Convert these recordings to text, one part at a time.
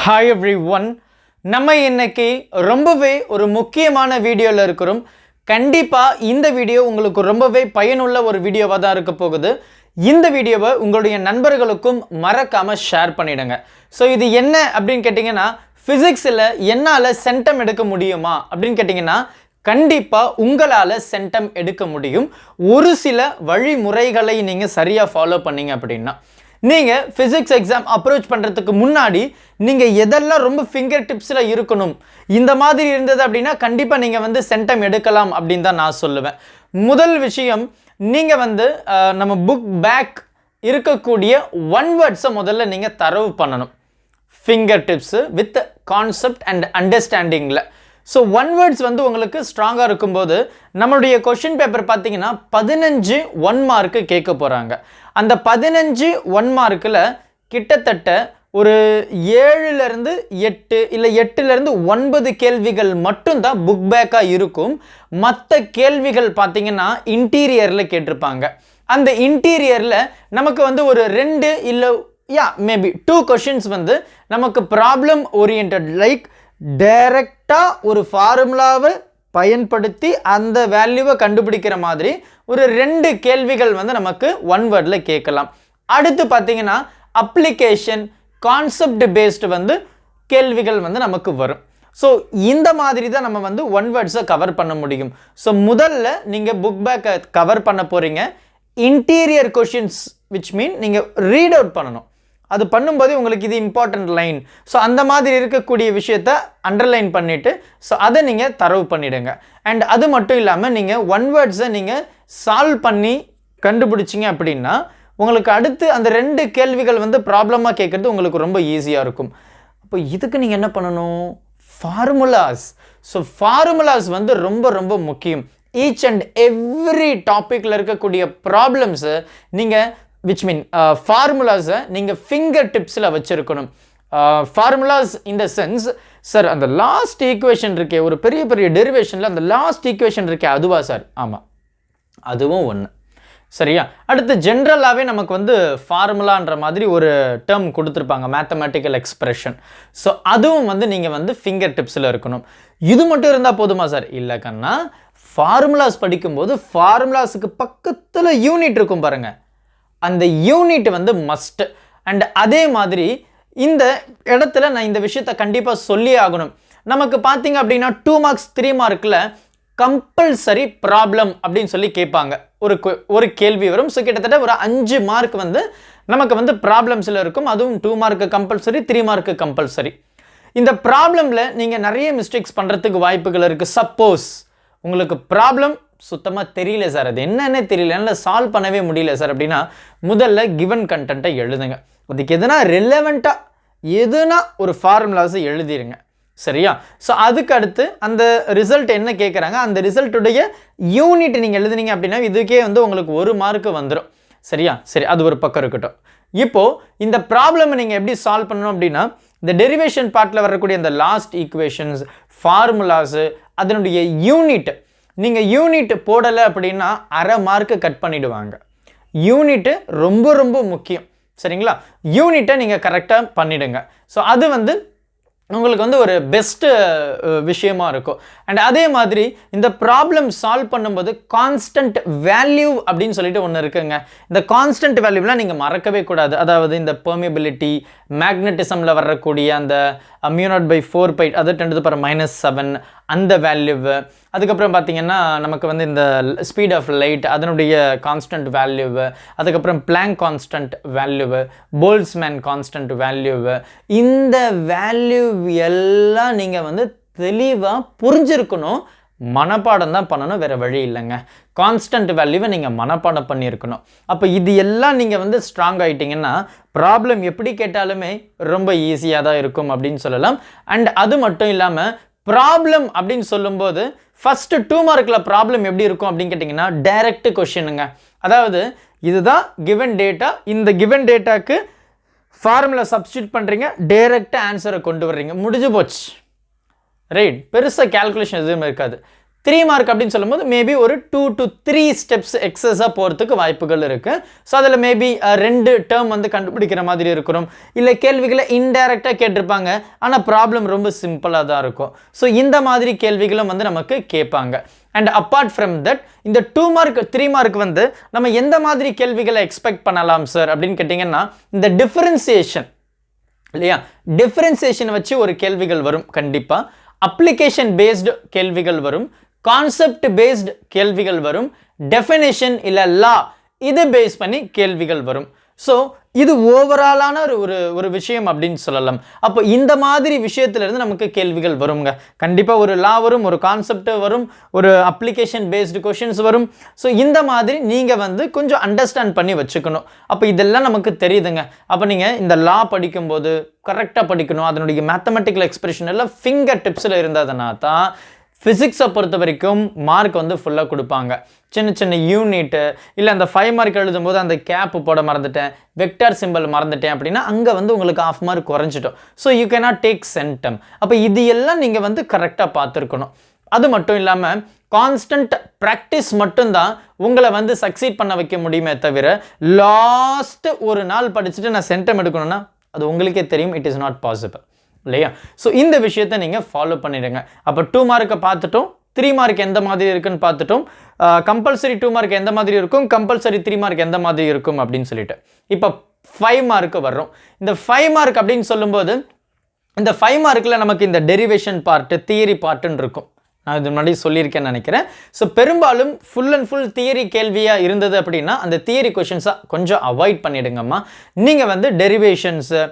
Hi everyone. நம்ம இன்னைக்கு ரொம்பவே ஒரு முக்கியமான வீடியோல இருக்கிறோம். கண்டிப்பா இந்த வீடியோ உங்களுக்கு ரொம்பவே பயனுள்ள ஒரு வீடியோவா தான் இருக்க போகுது. இந்த வீடியோவை உங்களுடைய நண்பர்களுக்கும் மறக்காம ஷேர் பண்ணிடுங்க. சோ இது என்ன அப்படினு கேட்டிங்கனா பிசிக்ஸ்ல என்னால சென்டம் எடுக்க முடியுமா அப்படினு கேட்டிங்கனா கண்டிப்பா உங்களால சென்டம் எடுக்க முடியும். ஒரு சில வழிமுறைகளை நீங்க சரியா ஃபாலோ பண்ணீங்க அப்படினா நீங்க பிசிக்ஸ் எக்ஸாம் அப்ரோச் பண்றதுக்கு முன்னாடி நீங்க எதெல்லாம் ரொம்ப ஃபிங்கர் டிப்ஸ்ல இருக்கணும் இந்த மாதிரி இருந்தது அப்படினா கண்டிப்பா நீங்க வந்து சென்டம் எடுக்கலாம் அப்படினு தான் நான் சொல்லுவேன். முதல் விஷயம் நீங்க வந்து நம்ம புக் பேக் இருக்கக்கூடிய ஒன் வேர்ட்ஸ் முதல்ல நீங்க தரவு பண்ணணும். Finger tips with concept and அண்டர்ஸ்டாண்டிங்ல. ஸோ ஒன் வேர்ட்ஸ் வந்து உங்களுக்கு ஸ்ட்ராங்காக இருக்கும்போது நம்மளுடைய கொஷின் பேப்பர் பார்த்தீங்கன்னா 15 ஒன் மார்க்கு கேட்க போகிறாங்க. அந்த 15 ஒன் மார்க்கில் கிட்டத்தட்ட ஒரு 7லேருந்து 8 இல்லை 8லேருந்து 9 கேள்விகள் மட்டும்தான் புக் பேக்காக இருக்கும். மற்ற கேள்விகள் பார்த்தீங்கன்னா இன்டீரியரில் கேட்டிருப்பாங்க. அந்த இன்டீரியரில் நமக்கு வந்து ஒரு 2 இல்லை மேபி 2 கொஷின்ஸ் வந்து நமக்கு ப்ராப்ளம் ஓரியன்ட் லைக் டைரக்டா ஒரு ஃபார்முலாவை பயன்படுத்தி அந்த வேல்யூவை கண்டுபிடிக்கிற மாதிரி ஒரு 2 கேள்விகள் வந்து நமக்கு ஒன் வேர்ட்ல கேட்கலாம். அடுத்து பார்த்தீங்கன்னா அப்ளிகேஷன் கான்செப்ட் பேஸ்டு வந்து கேள்விகள் வந்து நமக்கு வரும். ஸோ இந்த மாதிரி தான் நம்ம வந்து ஒன் வேர்ட்ஸை கவர் பண்ண முடியும். ஸோ முதல்ல நீங்கள் புக் பேக்கை கவர் பண்ண போகிறீங்க. இன்டீரியர் கொஷின்ஸ் விச் மீன் நீங்கள் ரீட் அவுட் பண்ணணும். அது பண்ணும்போது உங்களுக்கு இது இம்பார்ட்டன்ட் லைன். ஸோ அந்த மாதிரி இருக்கக்கூடிய விஷயத்த அண்டர்லைன் பண்ணிவிட்டு ஸோ அதை நீங்கள் தரவு பண்ணிவிடுங்க. அண்ட் அது மட்டும் இல்லாமல் நீங்கள் ஒன் வேர்ட்ஸை நீங்கள் சால்வ் பண்ணி கண்டுபிடிச்சிங்க அப்படின்னா உங்களுக்கு அடுத்து அந்த 2 கேள்விகள் வந்து ப்ராப்ளமாக கேட்குறது உங்களுக்கு ரொம்ப ஈஸியாக இருக்கும். அப்போ இதுக்கு நீங்கள் என்ன பண்ணணும்? ஃபார்முலாஸ். ஸோ ஃபார்முலாஸ் வந்து ரொம்ப ரொம்ப முக்கியம். ஈச் அண்ட் எவ்ரி டாப்பிக்கில் இருக்கக்கூடிய ப்ராப்ளம்ஸை நீங்கள் which mean ஃபார்முலாஸை நீங்கள் ஃபிங்கர் டிப்ஸில் வச்சுருக்கணும். Formulas in the sense sir அந்த லாஸ்ட் ஈக்குவேஷன் இருக்கே ஒரு பெரிய பெரிய டெரிவேஷனில் அந்த லாஸ்ட் ஈக்குவேஷன் இருக்கே அதுவா சார்? ஆமாம், அதுவும் ஒன்று. சரியா? அடுத்து ஜென்ரலாகவே நமக்கு வந்து ஃபார்முலான்ற மாதிரி ஒரு டேர்ம் கொடுத்துருப்பாங்க, மேத்தமேட்டிக்கல் எக்ஸ்பிரஷன். ஸோ அதுவும் வந்து நீங்கள் வந்து ஃபிங்கர் டிப்ஸில் இருக்கணும். இது மட்டும் இருந்தால் போதுமா சார்? இல்லை கண்ணா, ஃபார்முலாஸ் படிக்கும்போது ஃபார்முலாஸுக்கு பக்கத்தில் யூனிட் இருக்கும் பாருங்கள், அந்த யூனிட் வந்து மஸ்ட். அண்ட் அதே மாதிரி இந்த இடத்துல நான் இந்த விஷயத்தை கண்டிப்பாக சொல்லி ஆகணும். நமக்கு பார்த்தீங்க அப்படின்னா 2 மார்க்ஸ் 3 மார்க்கில் கம்பல்சரி ப்ராப்ளம் அப்படின்னு சொல்லி கேட்பாங்க. ஒரு கேள்வி வரும். ஸோ கிட்டத்தட்ட ஒரு 5 மார்க் வந்து நமக்கு வந்து ப்ராப்ளம்ஸில் இருக்கும். அதுவும் 2 மார்க்கு கம்பல்சரி, 3 மார்க்கு கம்பல்சரி. இந்த ப்ராப்ளமில் நீங்கள் நிறைய மிஸ்டேக்ஸ் பண்ணுறதுக்கு வாய்ப்புகள் இருக்குது. சப்போஸ் உங்களுக்கு ப்ராப்ளம் சுத்தமாக தெரியல சார், அது என்னன்னே தெரியல, என்னால் சால்வ் பண்ணவே முடியல சார் அப்படின்னா முதல்ல கிவன் கண்டென்ட்டை எழுதுங்க. அதுக்கு எதுனா ரெலவெண்ட்டாக எதுனா ஒரு ஃபார்முலாஸை எழுதிடுங்க. சரியா? ஸோ அதுக்கு அடுத்து அந்த ரிசல்ட் என்ன கேட்குறாங்க அந்த ரிசல்ட்டுடைய யூனிட் நீங்கள் எழுதுனீங்க அப்படின்னா இதுக்கே வந்து உங்களுக்கு 1 மார்க்கு வந்துடும். சரியா? சரி, அது ஒரு பக்கம் இருக்கட்டும். இப்போது இந்த ப்ராப்ளமை நீங்கள் எப்படி சால்வ் பண்ணணும் அப்படின்னா இந்த டெரிவேஷன் பார்ட்டில் வரக்கூடிய அந்த லாஸ்ட் ஈக்குவேஷன்ஸ், ஃபார்முலாஸு, அதனுடைய யூனிட் நீங்கள் யூனிட் போடலை அப்படின்னா 1/2 மார்க்கு கட் பண்ணிவிடுவாங்க. யூனிட்டு ரொம்ப ரொம்ப முக்கியம். சரிங்களா? யூனிட்டை நீங்கள் கரெக்டாக பண்ணிவிடுங்க. ஸோ அது வந்து உங்களுக்கு வந்து ஒரு பெஸ்ட்டு விஷயமா இருக்கும். அண்ட் அதே மாதிரி இந்த ப்ராப்ளம் சால்வ் பண்ணும்போது கான்ஸ்டன்ட் வேல்யூ அப்படின்னு சொல்லிட்டு ஒன்று இருக்குங்க. இந்த கான்ஸ்டன்ட் வேல்யூலாம் நீங்கள் மறக்கவே கூடாது. அதாவது இந்த பெர்மியபிலிட்டி, மேக்னட்டிசமில் வரக்கூடிய அந்த μ0/4π அது 10⁻⁷ அந்த வேல்யூவு, அதுக்கப்புறம் பார்த்தீங்கன்னா நமக்கு வந்து இந்த ஸ்பீட் ஆஃப் லைட் அதனுடைய கான்ஸ்டன்ட் வேல்யூவு, அதுக்கப்புறம் blank constant value, Boltzmann constant value, இந்த வேல்யூ எல்லாம் நீங்கள் வந்து தெளிவாக புரிஞ்சிருக்கணும். மனப்பாடம் தான் பண்ணணும், வேறு வழி இல்லைங்க. கான்ஸ்டன்ட் வேல்யூவை நீங்கள் மனப்பாடம் பண்ணியிருக்கணும். அப்போ இது எல்லாம் நீங்கள் வந்து ஸ்ட்ராங் ஆகிட்டிங்கன்னா ப்ராப்ளம் எப்படி கேட்டாலுமே ரொம்ப ஈஸியாக தான் இருக்கும் அப்படின்னு சொல்லலாம். அண்ட் அது மட்டும் இல்லாமல் ப்ராப்ளம் அப்படின்னு சொல்லும்போது ஃபஸ்ட்டு 2 மார்க்கில் ப்ராப்ளம் எப்படி இருக்கும் அப்படின்னு கேட்டிங்கன்னா டைரக்ட் கொஷினுங்க. அதாவது இதுதான் கிவன் டேட்டா, இந்த கிவன் டேட்டாக்கு ஃபார்முலா சப்ஸ்டியூட் பண்ணுறீங்க, டைரக்டாக ஆன்சரை கொண்டு வர்றீங்க, முடிஞ்சு போச்சு. ரைட்? பெருசாக கேல்குலேஷன் எதுவுமே இருக்காது. 3 மார்க் அப்படின்னு சொல்லும்போது மேபி ஒரு 2 to 3 ஸ்டெப்ஸ் எக்ஸஸாக போகிறதுக்கு வாய்ப்புகள் இருக்குது. ஸோ அதில் மேபி 2 டேர்ம் வந்து கண்டுபிடிக்கிற மாதிரி இருக்கிறோம். இல்லை கேள்விகளை இன்டைரக்டாக கேட்டிருப்பாங்க, ஆனால் ப்ராப்ளம் ரொம்ப சிம்பிளாக தான் இருக்கும். ஸோ இந்த மாதிரி கேள்விகளும் வந்து நமக்கு கேட்பாங்க. அண்ட் அப்பார்ட் ஃப்ரம் தட் இந்த 2 மார்க் 3 மார்க் வந்து நம்ம எந்த மாதிரி கேள்விகளை எக்ஸ்பெக்ட் பண்ணலாம் சார் அப்படின்னு கேட்டிங்கன்னா, இந்த டிஃபரன்சியேஷன் இல்லையா, டிஃபரன்சியேஷன் வச்சு ஒரு கேள்விகள் வரும் கண்டிப்பாக. அப்ளிகேஷன் பேஸ்டு கேள்விகள் வரும், கான்செப்ட் பேஸ்டு கேள்விகள் வரும், டெஃபினேஷன் இல்லை லா இது பேஸ் பண்ணி கேள்விகள் வரும். ஸோ இது ஓவராலான ஒரு விஷயம் அப்படின்னு சொல்லலாம். அப்போ இந்த மாதிரி விஷயத்திலிருந்து நமக்கு கேள்விகள் வருங்க. கண்டிப்பாக ஒரு லா வரும், ஒரு கான்செப்ட் வரும், ஒரு அப்ளிகேஷன் பேஸ்டு கொஷின்ஸ் வரும். ஸோ இந்த மாதிரி நீங்கள் வந்து கொஞ்சம் அண்டர்ஸ்டாண்ட் பண்ணி வச்சுக்கணும். அப்போ இதெல்லாம் நமக்கு தெரியுதுங்க. அப்போ நீங்கள் இந்த லா படிக்கும்போது கரெக்டாக படிக்கணும். அதனுடைய மேத்தமெட்டிக்கல் எக்ஸ்பிரஷன் எல்லாம் ஃபிங்கர் டிப்ஸில் இருந்ததுனா தான் ஃபிசிக்ஸை பொறுத்த வரைக்கும் மார்க் வந்து ஃபுல்லாக கொடுப்பாங்க. சின்ன சின்ன யூனிட்டு இல்லை அந்த 5 மார்க் எழுதும்போது அந்த கேப்பு போட மறந்துட்டேன், வெக்டார் சிம்பிள் மறந்துட்டேன் அப்படின்னா அங்கே வந்து உங்களுக்கு 1/2 மார்க் குறைஞ்சிட்டோம். So you cannot take centum. அப்போ இது எல்லாம் நீங்கள் வந்து கரெக்டாக பார்த்துருக்கணும். அது மட்டும் இல்லாமல் கான்ஸ்டன்ட் ப்ராக்டிஸ் மட்டும்தான் உங்களை வந்து சக்சீட் பண்ண வைக்க முடியுமே தவிர, லாஸ்ட்டு ஒரு நாள் படிச்சுட்டு நான் சென்டம் எடுக்கணும்னா அது உங்களுக்கே தெரியும், இட் இஸ் நாட் பாசிபிள் இல்லையா. ஸோ இந்த விஷயத்தை நீங்கள் ஃபாலோ பண்ணிடுங்க. அப்போ 2 மார்க்கை பார்த்துட்டோம், 3 மார்க் எந்த மாதிரி இருக்குன்னு பார்த்துட்டோம், கம்பல்சரி 2 மார்க் எந்த மாதிரி இருக்கும், கம்பல்சரி 3 மார்க் எந்த மாதிரி இருக்கும் அப்படின்னு சொல்லிட்டு இப்போ 5 மார்க்கு வர்றோம். இந்த 5 மார்க் அப்படின்னு சொல்லும்போது இந்த 5 மார்க்கில் நமக்கு இந்த டெரிவேஷன் பார்ட்டு, தியரி பார்ட்டுன்னு இருக்கும். நான் இது முன்னாடி சொல்லியிருக்கேன்னு நினைக்கிறேன். ஸோ பெரும்பாலும் ஃபுல் அண்ட் ஃபுல் தியரி கேள்வியாக இருந்தது அப்படின்னா அந்த தியரி கொஷின்ஸை கொஞ்சம் அவாய்ட் பண்ணிடுங்கம்மா. நீங்கள் வந்து டெரிவேஷன்ஸு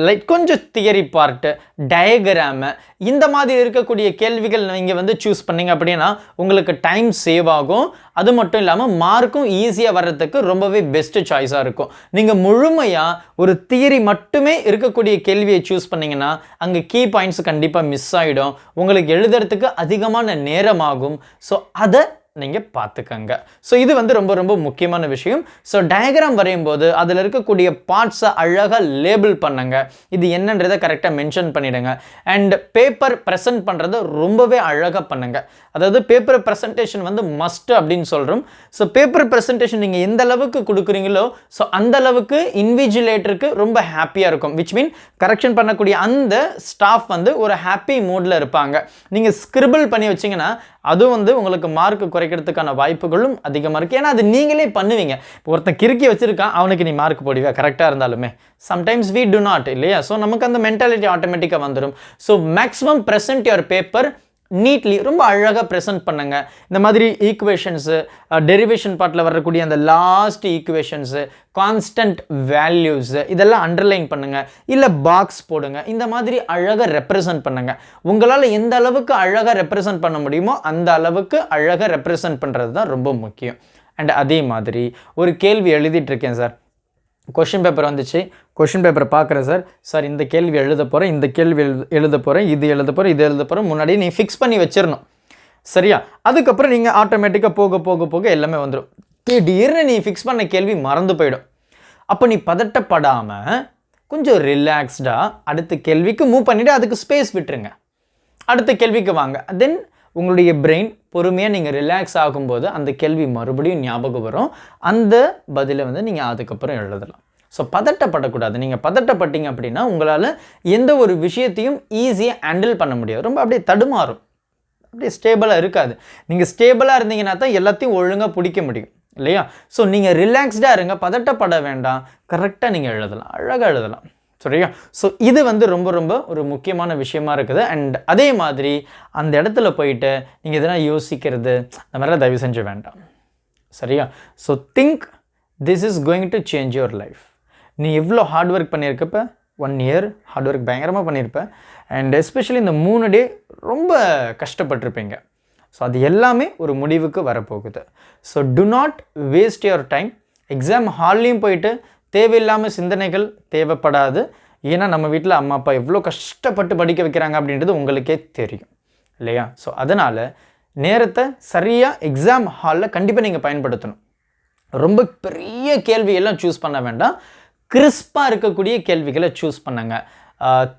லைக் கொஞ்சம் தியரி பார்ட்டு, டயக்ராமு இந்த மாதிரி இருக்கக்கூடிய கேள்விகள் நீங்கள் வந்து சூஸ் பண்ணிங்க அப்படின்னா உங்களுக்கு டைம் சேவ் ஆகும். அது மட்டும் இல்லாமல் மார்க்கும் ஈஸியாக வர்றதுக்கு ரொம்பவே பெஸ்ட்டு சாய்ஸாக இருக்கும். நீங்கள் முழுமையாக ஒரு தியரி மட்டுமே இருக்கக்கூடிய கேள்வியை சூஸ் பண்ணிங்கன்னா அங்கே கீ பாயிண்ட்ஸ் கண்டிப்பாக மிஸ் ஆகிடும். உங்களுக்கு எழுதுறதுக்கு அதிகமான நேரம் ஆகும். ஸோ அதை நீங்கள் பார்த்துக்கங்க. ஸோ இது வந்து ரொம்ப ரொம்ப முக்கியமான விஷயம். ஸோ டயக்ராம் வரையும் போது அதில் இருக்கக்கூடிய பார்ட்ஸை அழகாக லேபிள் பண்ணுங்க. இது என்னன்றதை கரெக்டாக மென்ஷன் பண்ணிடுங்க. அண்ட் பேப்பர் ப்ரெசென்ட் பண்ணுறதை ரொம்பவே அழகாக பண்ணுங்க. அதாவது பேப்பர் ப்ரெசன்டேஷன் வந்து மஸ்ட் அப்படின்னு சொல்கிறோம். ஸோ பேப்பர் ப்ரெசன்டேஷன் நீங்கள் எந்த அளவுக்கு கொடுக்குறீங்களோ ஸோ அந்த அளவுக்கு இன்விஜிலேட்டருக்கு ரொம்ப ஹாப்பியாக இருக்கும். விச் மீன் கரெக்ஷன் பண்ணக்கூடிய அந்த ஸ்டாஃப் வந்து ஒரு ஹாப்பி மூடில் இருப்பாங்க. நீங்கள் ஸ்கிரிபிள் பண்ணி வச்சிங்கன்னா அதுவும் வந்து உங்களுக்கு மார்க் குறைக்கிறதுக்கான வாய்ப்புகளும் அதிகமாக இருக்குது. ஏன்னா அது நீங்களே பண்ணுவீங்க. இப்போ ஒருத்தன் கிறுக்கி வச்சிருக்கான், அவனுக்கு நீ மார்க் போடுவியா கரெக்டாக இருந்தாலுமே? சம்டைம்ஸ் வி டு நாட் இல்லையா. ஸோ நமக்கு அந்த மென்டாலிட்டி ஆட்டோமேட்டிக்காக வந்துடும். So maximum present your paper neatly, ரொம்ப அழகாக ப்ரெசென்ட் பண்ணுங்க. இந்த மாதிரி ஈக்குவேஷன்ஸு, டெரிவேஷன் பார்ட்டில் வரக்கூடிய அந்த லாஸ்ட் ஈக்குவேஷன்ஸு, கான்ஸ்டன்ட் வேல்யூஸு இதெல்லாம் அண்டர்லைன் பண்ணுங்க, இல்லை பாக்ஸ் போடுங்க. இந்த மாதிரி அழகாக ரெப்ரசன்ட் பண்ணுங்க. உங்களால் எந்த அளவுக்கு அழகாக ரெப்ரசன்ட் பண்ண முடியுமோ அந்த அளவுக்கு அழகாக ரெப்ரசன்ட் பண்ணுறது தான் ரொம்ப முக்கியம். அண்ட் அதே மாதிரி ஒரு கேள்வி எழுதிட்டு இருக்கேன் சார், கொஷின் பேப்பர் வந்துச்சு, கொஷின் பேப்பரை பார்க்குறேன் சார் இந்த கேள்வி எழுத போகிறேன், இந்த கேள்வி எழுத போகிறேன், இது எழுத போகிறேன், இது எழுத போகிறேன், முன்னாடி நீ ஃபிக்ஸ் பண்ணி வச்சிடணும் சரியா. அதுக்கப்புறம் நீங்கள் ஆட்டோமேட்டிக்காக போக போக போக எல்லாமே வந்துடும். திடீர்னு நீ ஃபிக்ஸ் பண்ண கேள்வி மறந்து போயிடும். அப்போ நீ பதட்டப்படாமல் கொஞ்சம் ரிலாக்ஸ்டாக அடுத்த கேள்விக்கு மூவ் பண்ணிவிட்டு அதுக்கு ஸ்பேஸ் விட்டுருங்க. அடுத்த கேள்விக்கு வாங்க. தென் உங்களுடைய பிரெயின் பொறுமையாக நீங்கள் ரிலாக்ஸ் ஆகும்போது அந்த கேள்வி மறுபடியும் ஞாபகம் வரும். அந்த பதிலை வந்து நீங்கள் அதுக்கப்புறம் எழுதலாம். ஸோ பதட்டப்படக்கூடாது. நீங்கள் பதட்டப்பட்டீங்க அப்படின்னா உங்களால் எந்த ஒரு விஷயத்தையும் ஈஸியாக ஹேண்டில் பண்ண முடியாது. ரொம்ப அப்படியே தடுமாறும், அப்படியே ஸ்டேபிளாக இருக்காது. நீங்கள் ஸ்டேபிளாக இருந்தீங்கன்னா தான் எல்லாத்தையும் ஒழுங்காக பிடிக்க முடியும் இல்லையா. ஸோ நீங்கள் ரிலாக்ஸ்டாக இருங்க, பதட்டப்பட வேண்டாம், கரெக்டாக நீங்கள் எழுதலாம், அழகாக எழுதலாம் சரியா. ஸோ இது வந்து ரொம்ப ரொம்ப ஒரு முக்கியமான விஷயமா இருக்குது. அண்ட் அதே மாதிரி அந்த இடத்துல போயிட்டு நீங்கள் எதனா யோசிக்கிறது அந்த மாதிரிலாம் தயவு செஞ்சு வேண்டாம் சரியா. So think this is going to change your life. நீ எவ்வளோ ஹார்ட் ஒர்க் பண்ணியிருக்கப்ப, 1 இயர் ஹார்ட் ஒர்க் பயங்கரமாக பண்ணியிருப்பேன். அண்ட் எஸ்பெஷலி இந்த 3 டே ரொம்ப கஷ்டப்பட்டிருப்பீங்க. ஸோ அது எல்லாமே ஒரு முடிவுக்கு வரப்போகுது. So do not waste your time. Exam ஹால்லையும் போயிட்டு தேவையில்லாமல் சிந்தனைகள் தேவைப்படாது. ஏன்னா நம்ம வீட்டில் அம்மா அப்பா எவ்வளோ கஷ்டப்பட்டு படிக்க வைக்கிறாங்க அப்படின்றது உங்களுக்கே தெரியும் இல்லையா. ஸோ அதனால் நேரத்தை சரியாக எக்ஸாம் ஹாலில் கண்டிப்பாக நீங்கள் பயன்படுத்தணும். ரொம்ப பெரிய கேள்வியெல்லாம் சூஸ் பண்ண வேண்டாம், கிறிஸ்பாக இருக்கக்கூடிய கேள்விகளை சூஸ் பண்ணுங்க.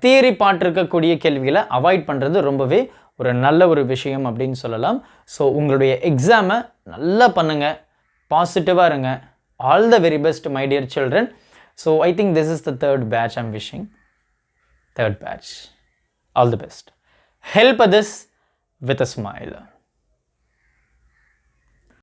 தியரி பார்ட் இருக்கக்கூடிய கேள்விகளை அவாய்ட் பண்ணுறது ரொம்பவே ஒரு நல்ல ஒரு விஷயம் அப்படின்னு சொல்லலாம். ஸோ உங்களுடைய எக்ஸாமை நல்லா பண்ணுங்கள், பாசிட்டிவாக இருங்க. All the very best my dear children. So I think this is the third batch I'm wishing. Third batch. All the best. Help others with a smile.